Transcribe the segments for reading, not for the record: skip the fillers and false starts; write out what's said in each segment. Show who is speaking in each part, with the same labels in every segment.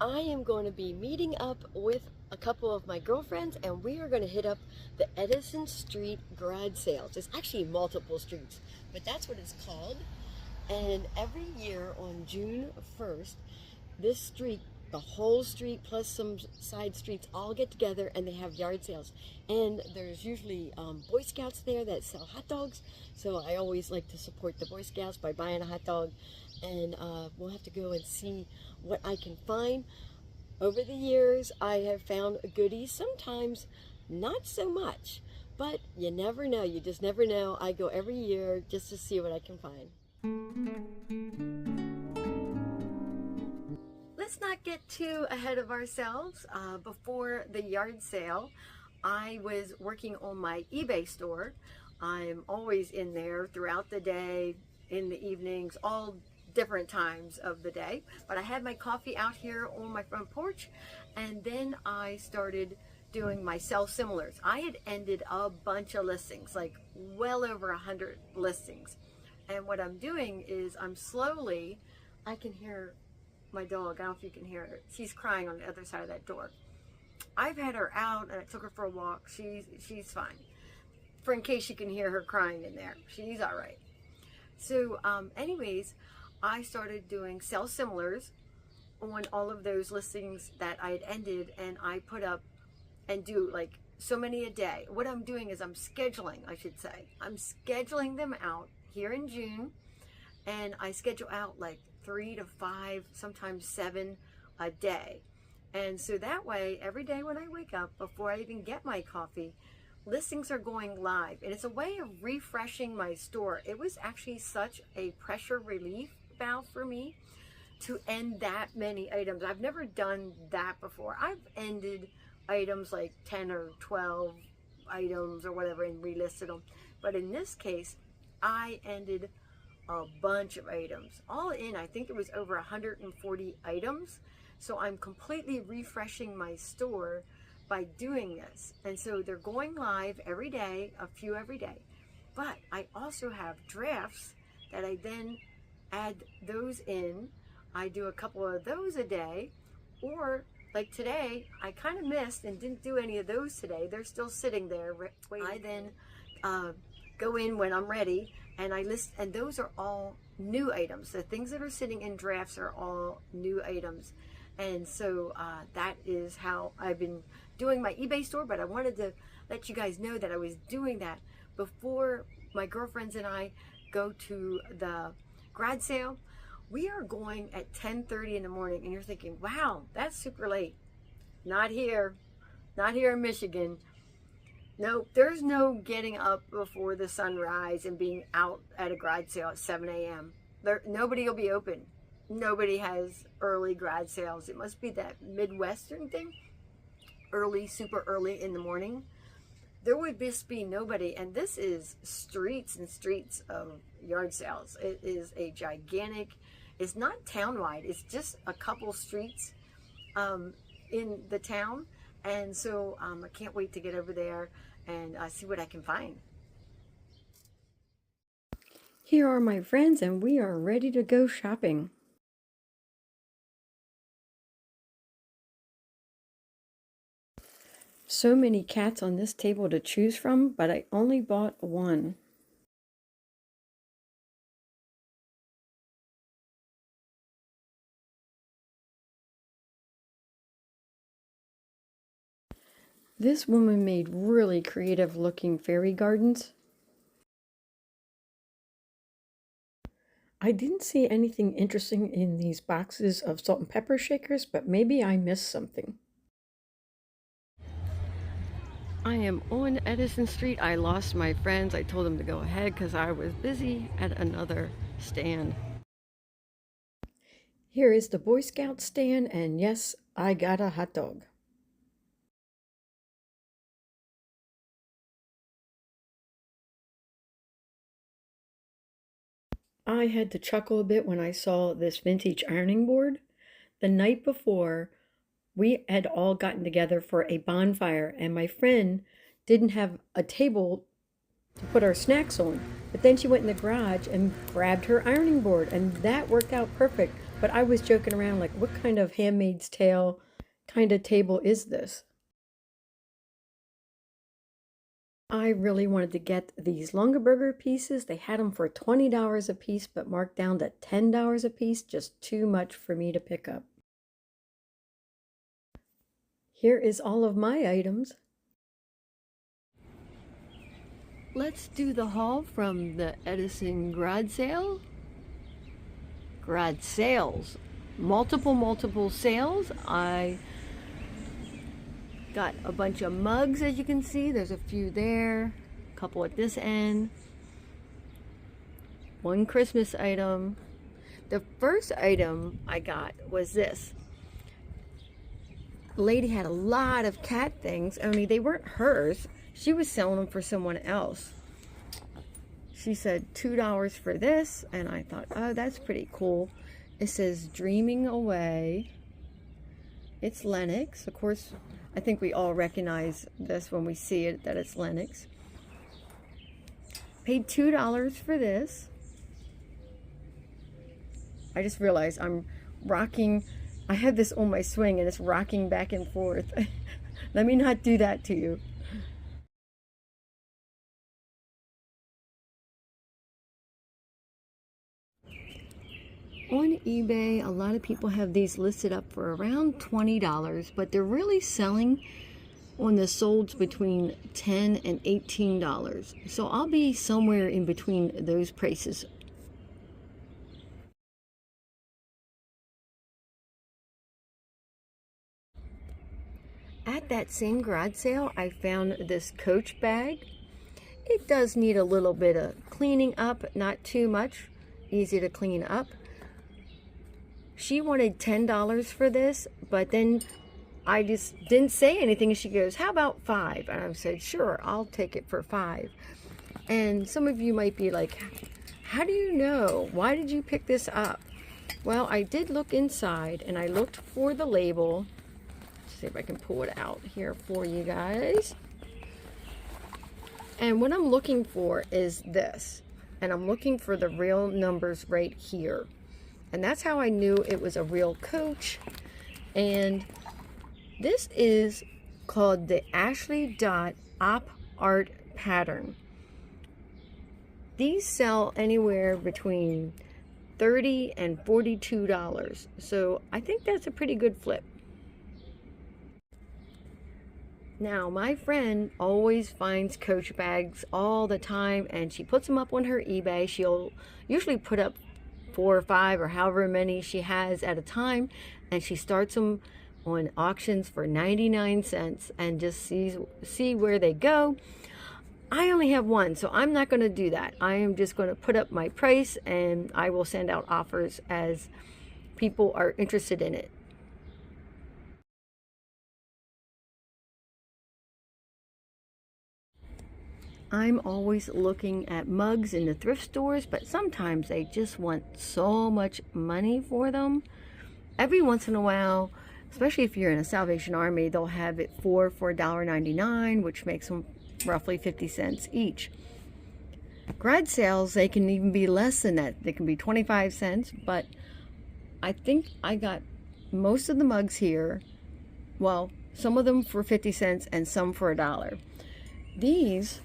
Speaker 1: I am going to be meeting up with a couple of my girlfriends, and we are going to hit up the Edison Street garage sales. There's actually multiple streets, but that's what it's called. And every year on June 1st, this street, the whole street plus some side streets, all get together and they have yard sales. And there's usually Boy Scouts there that sell hot dogs. So I always like to support the Boy Scouts by buying a hot dog. And we'll have to go and see what I can find. Over the years, I have found goodies, sometimes not so much, but you never know. You just never know. I go every year just to see what I can find. Let's not get too ahead of ourselves. Before the yard sale, I was working on my eBay store. I'm always in there throughout the day, in the evenings, all different times of the day. But I had my coffee out here on my front porch, and then I started doing my sell similars. I had ended a bunch of listings, like well over 100 listings. And what I'm doing is I'm slowly, I can hear my dog, I don't know if you can hear her. She's crying on the other side of that door. I've had her out and I took her for a walk. She's fine. For in case you can hear her crying in there, she's all right. So anyways, I started doing sell similars on all of those listings that I had ended, and I put up and do like so many a day. What I'm doing is I'm scheduling, I should say. I'm scheduling them out here in June, and I schedule out like 3 to 5, sometimes 7 a day. And so that way, every day when I wake up, before I even get my coffee, listings are going live. And it's a way of refreshing my store. It was actually such a pressure relief valve for me to end that many items. I've never done that before. I've ended items like 10 or 12 items or whatever and relisted them. But in this case, I ended a bunch of items. All in, I think it was over 140 items. So I'm completely refreshing my store by doing this. And so they're going live every day, a few every day. But I also have drafts that I then add those in. I do a couple of those a day, or like today, I kind of missed and didn't do any of those today. They're still sitting there waiting. I then go in when I'm ready and I list, and those are all new items. The things that are sitting in drafts are all new items. And so that is how I've been doing my eBay store. But I wanted to let you guys know that I was doing that before my girlfriends and I go to the garage sale. We are going at 10:30 in the morning, and you're thinking, wow, that's super late. Not here in Michigan. No, there's no getting up before the sunrise and being out at a garage sale at 7 a.m. Nobody will be open. Nobody has early garage sales. It must be that Midwestern thing. Early, super early in the morning. There would just be nobody. And this is streets and streets of yard sales. It is a gigantic, it's not town-wide. It's just a couple streets in the town. And so I can't wait to get over there and see what I can find. Here are my friends, and we are ready to go shopping. So many cats on this table to choose from, but I only bought one. This woman made really creative looking fairy gardens. I didn't see anything interesting in these boxes of salt and pepper shakers, but maybe I missed something. I am on Edison Street. I lost my friends. I told them to go ahead because I was busy at another stand. Here is the Boy Scout stand, and yes, I got a hot dog. I had to chuckle a bit when I saw this vintage ironing board. The night before, we had all gotten together for a bonfire, and my friend didn't have a table to put our snacks on. But then she went in the garage and grabbed her ironing board, and that worked out perfect. But I was joking around like, what kind of Handmaid's Tale kind of table is this? I really wanted to get these Lungaburger pieces. They had them for $20 a piece, but marked down to $10 a piece. Just too much for me to pick up. Here is all of my items. Let's do the haul from the Edison garage sale. Garage sales. Multiple sales. I got a bunch of mugs, as you can see. There's a few there, a couple at this end, one Christmas item. The first item I got was this. The lady had a lot of cat things, only they weren't hers. She was selling them for someone else. She said $2 for this, and I thought, oh, that's pretty cool. It says Dreaming Away. It's Lennox. Of course, I think we all recognize this when we see it, that it's Lennox. Paid $2 for this. I just realized I'm rocking. I have this on my swing and it's rocking back and forth. Let me not do that to you. On eBay, a lot of people have these listed up for around $20, but they're really selling on the solds between $10 and $18. So I'll be somewhere in between those prices. At that same garage sale, I found this Coach bag. It does need a little bit of cleaning up, not too much, easy to clean up. She wanted $10 for this, but then I just didn't say anything. And she goes, how about $5? And I said, sure, I'll take it for $5. And some of you might be like, how do you know? Why did you pick this up? Well, I did look inside and I looked for the label. Let's see if I can pull it out here for you guys. And what I'm looking for is this. And I'm looking for the real numbers right here. And that's how I knew it was a real Coach. And this is called the Ashley Dot Op Art Pattern. These sell anywhere between $30 and $42. So I think that's a pretty good flip. Now, my friend always finds Coach bags all the time, and she puts them up on her eBay. She'll usually put up 4 or 5 or however many she has at a time, and she starts them on auctions for 99 cents and just see where they go. I only have one, so I'm not going to do that. I am just going to put up my price, and I will send out offers as people are interested in it. I'm always looking at mugs in the thrift stores, but sometimes they just want so much money for them. Every once in a while, especially if you're in a Salvation Army, they'll have it for $1.99, which makes them roughly 50 cents each. Garage sales, they can even be less than that. They can be 25 cents, but I think I got most of the mugs here. Well, some of them for 50 cents and some for $1. These,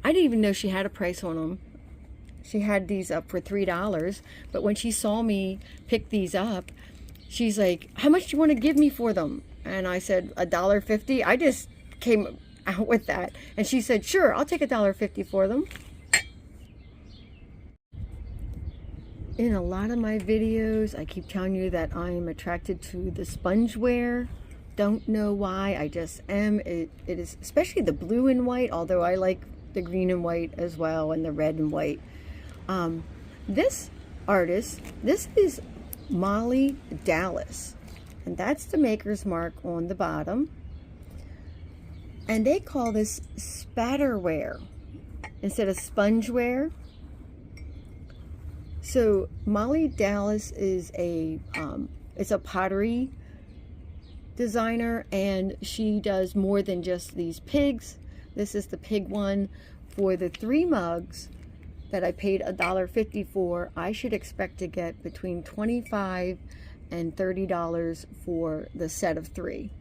Speaker 1: I didn't even know she had a price on them. She had these up for $3, but when she saw me pick these up, she's like, how much do you want to give me for them? And I said, $1.50. I just came out with that. And she said, sure, I'll take $1.50 for them. In a lot of my videos, I keep telling you that I'm attracted to the spongeware. Don't know why, I just am. It is, especially the blue and white, although I like the green and white as well, and the red and white. This artist, this is Molly Dallas, and that's the maker's mark on the bottom. And they call this spatterware instead of spongeware. So Molly Dallas is it's a pottery designer, and she does more than just these pigs. This is the pig one for the 3 mugs, that I paid $1.50 for, I should expect to get between $25 and $30 for the set of 3.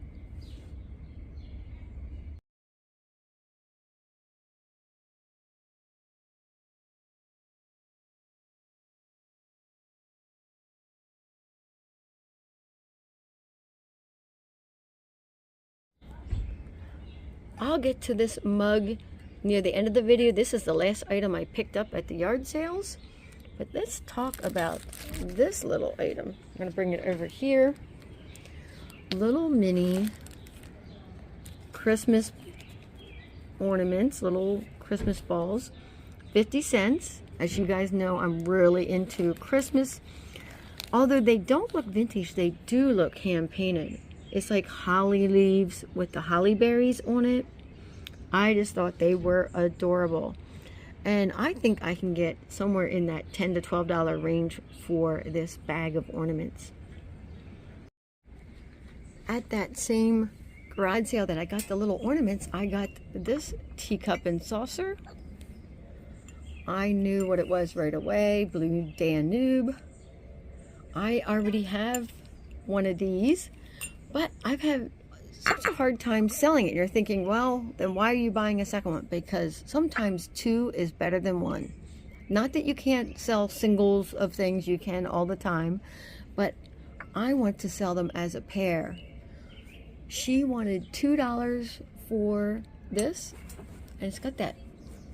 Speaker 1: I'll get to this mug near the end of the video. This is the last item I picked up at the yard sales. But let's talk about this little item. I'm going to bring it over here. Little mini Christmas ornaments, little Christmas balls. 50 cents. As you guys know, I'm really into Christmas. Although they don't look vintage, they do look hand painted. It's like holly leaves with the holly berries on it. I just thought they were adorable. And I think I can get somewhere in that $10 to $12 range for this bag of ornaments. At that same garage sale that I got the little ornaments, I got this teacup and saucer. I knew what it was right away. Blue Danube. I already have one of these, but I've had such a hard time selling it. You're thinking, well, then why are you buying a second one? Because sometimes 2 is better than 1. Not that you can't sell singles of things, you can all the time, but I want to sell them as a pair. She wanted $2 for this, and it's got that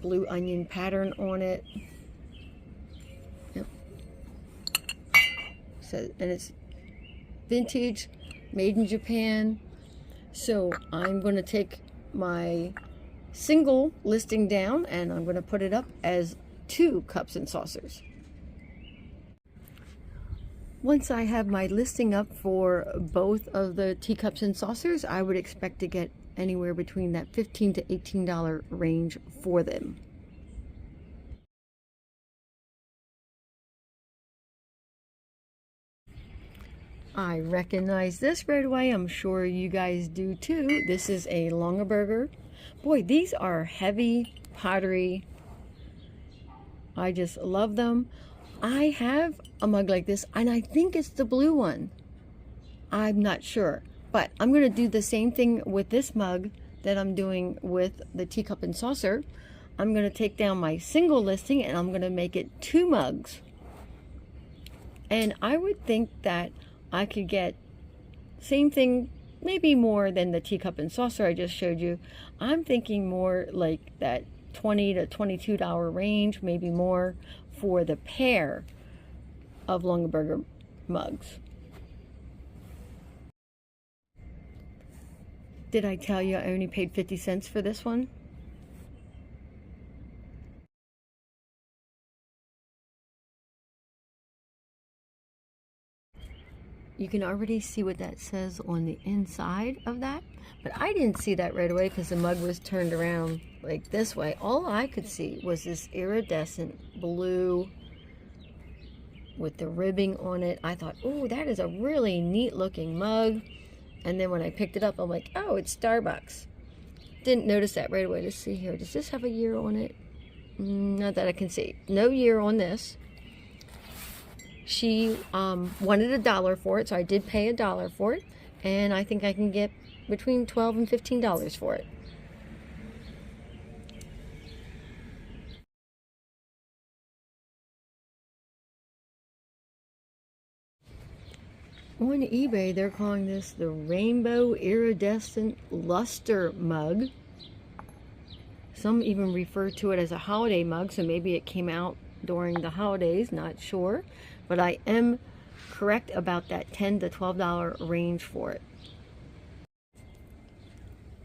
Speaker 1: blue onion pattern on it. Yep. So, and it's vintage, made in Japan. So I'm going to take my single listing down and I'm going to put it up as 2 cups and saucers. Once I have my listing up for both of the teacups and saucers, I would expect to get anywhere between that $15 to $18 range for them. I recognize this right away. I'm sure you guys do too. This is a Longaberger. Boy, these are heavy pottery. I just love them. I have a mug like this, and I think it's the blue one. I'm not sure, but I'm going to do the same thing with this mug that I'm doing with the teacup and saucer. I'm going to take down my single listing and I'm going to make it 2 mugs. And I would think that I could get same thing, maybe more than the teacup and saucer I just showed you. I'm thinking more like that $20 to $22 range, maybe more, for the pair of Longaberger mugs. Did I tell you I only paid 50 cents for this one? You can already see what that says on the inside of that, but I didn't see that right away because the mug was turned around like this way. All I could see was this iridescent blue with the ribbing on it. I thought, oh, that is a really neat looking mug. And then when I picked it up, I'm like, oh, it's Starbucks. Didn't notice that right away. Let's see here. Does this have a year on it? Not that I can see. No year on this. She wanted $1 for it, so I did pay $1 for it, and I think I can get between $12 and $15 for it. On eBay, they're calling this the Rainbow Iridescent Luster Mug. Some even refer to it as a holiday mug, so maybe it came out during the holidays, not sure. But I am correct about that $10 to $12 range for it.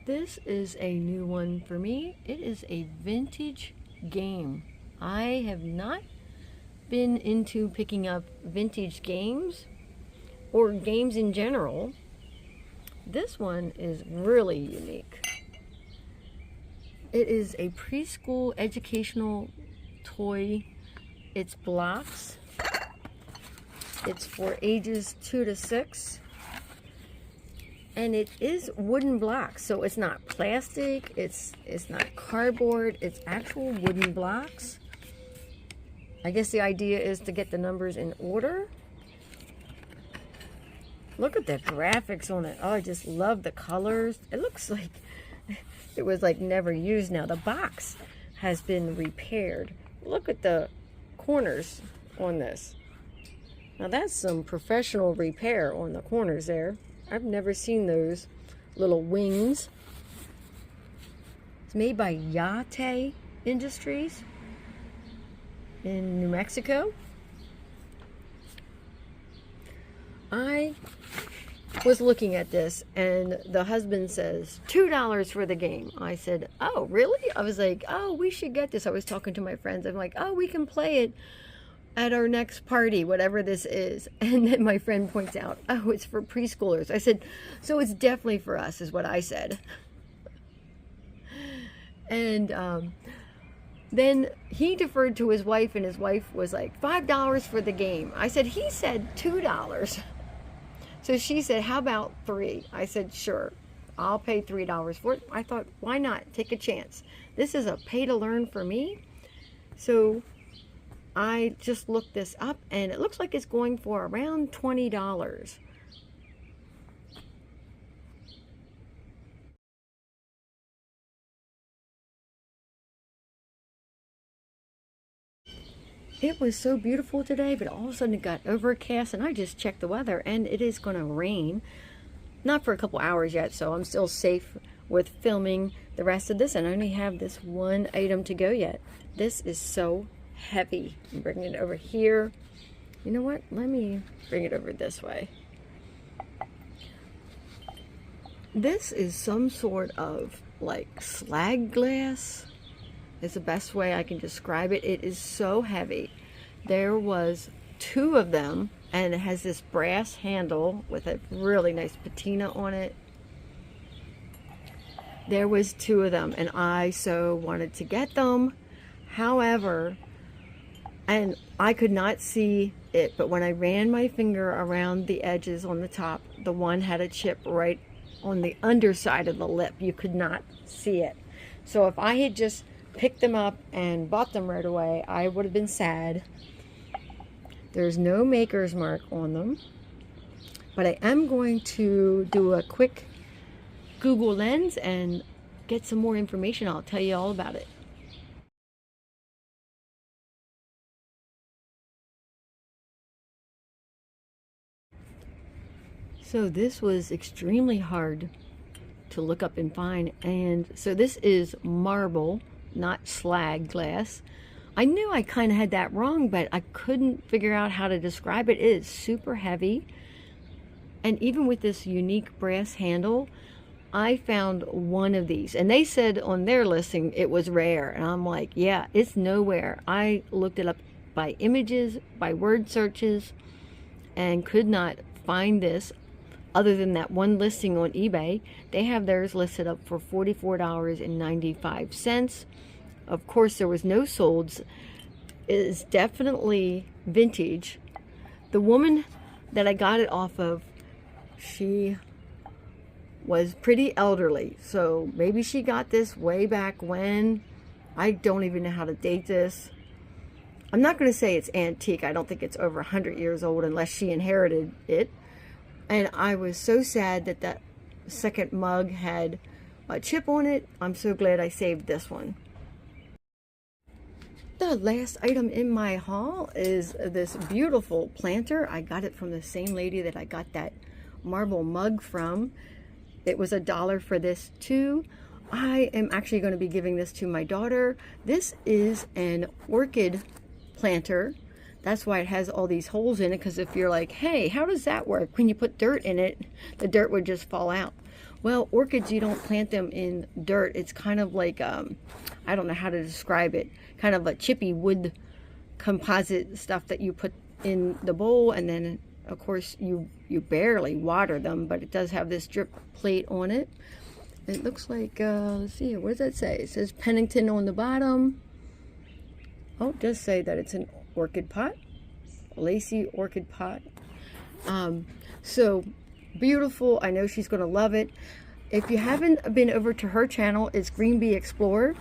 Speaker 1: This is a new one for me. It is a vintage game. I have not been into picking up vintage games or games in general. This one is really unique. It is a preschool educational toy. It's blocks. It's for ages 2 to 6. And it is wooden blocks, so it's not plastic, it's not cardboard, it's actual wooden blocks. I guess the idea is to get the numbers in order. Look at the graphics on it. Oh, I just love the colors. It looks like it was like never used now. The box has been repaired. Look at the corners on this. Now that's some professional repair on the corners there. I've never seen those little wings. It's made by Yate Industries in New Mexico. I was looking at this and the husband says $2 for the game. I said, oh really? I was like, oh, we should get this. I was talking to my friends. I'm like, oh, we can play it at our next party, whatever this is. And then my friend points out, oh, it's for preschoolers. I said, so it's definitely for us, is what I said. And then he deferred to his wife, and his wife was like, $5 for the game. I said, he said $2. So she said, how about $3? I said, sure, I'll pay $3 for it. I thought, why not? Take a chance. This is a pay to learn for me. So I just looked this up, and it looks like it's going for around $20. It was so beautiful today, but all of a sudden it got overcast, and I just checked the weather, and it is going to rain. Not for a couple hours yet, so I'm still safe with filming the rest of this, and I only have this one item to go yet. This is so heavy. I'm bringing it over here. You know what? Let me bring it over this way. This is some sort of like slag glass. Is the best way I can describe it. It is so heavy. There was 2 of them, and it has this brass handle with a really nice patina on it. There was 2 of them, and I so wanted to get them. However, and I could not see it, but when I ran my finger around the edges on the top, the one had a chip right on the underside of the lip. You could not see it. So if I had just picked them up and bought them right away, I would have been sad. There's no maker's mark on them, but I am going to do a quick Google Lens and get some more information. I'll tell you all about it. So this was extremely hard to look up and find, and so this is marble, not slag glass. I knew I kind of had that wrong, but I couldn't figure out how to describe it. It is super heavy, and even with this unique brass handle, I found one of these, and they said on their listing it was rare, and I'm like, yeah, it's nowhere. I looked it up by images, by word searches, and could not find this other than that one listing on eBay. They have theirs listed up for $44.95. Of course, there was no solds. It is definitely vintage. The woman that I got it off of, she was pretty elderly, so maybe she got this way back when. I don't even know how to date this. I'm not going to say it's antique. I don't think it's over 100 years old unless she inherited it. And I was so sad that that second mug had a chip on it. I'm so glad I saved this one. The last item in my haul is this beautiful planter. I got it from the same lady that I got that marble mug from. It was $1 for this too. I am actually going to be giving this to my daughter. This is an orchid planter. That's why it has all these holes in it, because if you're like, hey, how does that work? When you put dirt in it, the dirt would just fall out. Well, orchids, you don't plant them in dirt. It's kind of like, I don't know how to describe it, kind of a chippy wood composite stuff that you put in the bowl, and then of course you barely water them, but it does have this drip plate on it. It looks like, let's see, what does that say? It says Pennington on the bottom. Oh, it does say that it's an orchid pot, lacy orchid pot. So beautiful. I know she's going to love it. If you haven't been over to her channel, it's Green Bee Explorer.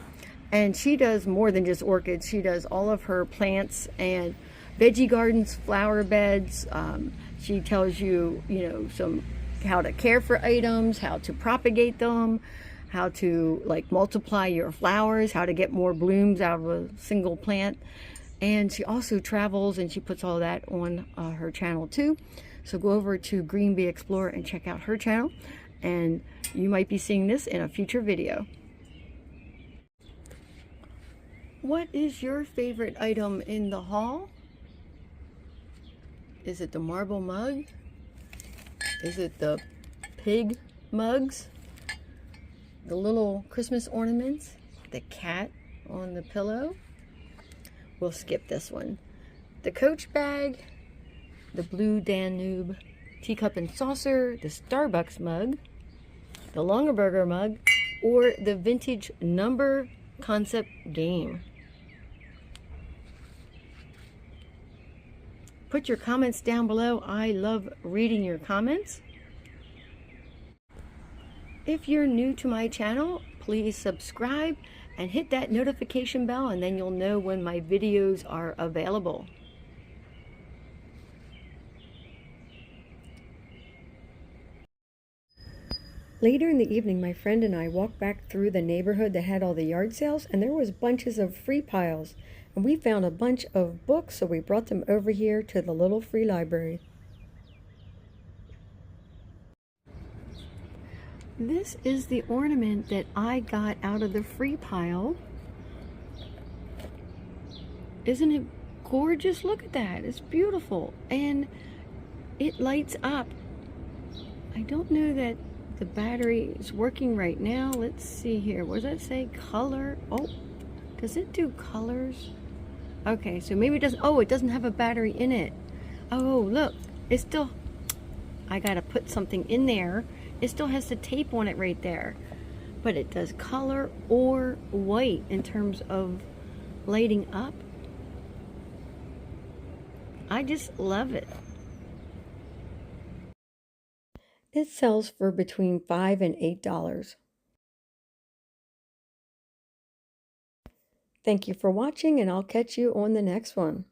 Speaker 1: And she does more than just orchids. She does all of her plants and veggie gardens, flower beds. She tells you, you know, how to care for items, how to propagate them, how to like multiply your flowers, how to get more blooms out of a single plant. And she also travels, and she puts all that on her channel too. So go over to Green Bee Explorer and check out her channel, and you might be seeing this in a future video. What is your favorite item in the haul? Is it the marble mug? Is it the pig mugs? The little Christmas ornaments? The cat on the pillow? We'll skip this one. The Coach bag, the blue Danube teacup and saucer, the Starbucks mug, the Longaberger mug, or the vintage number concept game. Put your comments down below. I love reading your comments. If you're new to my channel, please subscribe and hit that notification bell, and then you'll know when my videos are available. Later in the evening, my friend and I walked back through the neighborhood that had all the yard sales, and there was bunches of free piles. And we found a bunch of books, so we brought them over here to the little free library. This is the ornament that I got out of the free pile. Isn't it gorgeous? Look at that. It's beautiful. And it lights up. I don't know that the battery is working right now. Let's see here. What does that say? Color. Oh, does it do colors? Okay, so maybe it doesn't. Oh, it doesn't have a battery in it. Oh, look. It's still... I gotta put something in there. It still has the tape on it right there. But it does color or white in terms of lighting up. I just love it. It sells for between $5 and $8. Thank you for watching, and I'll catch you on the next one.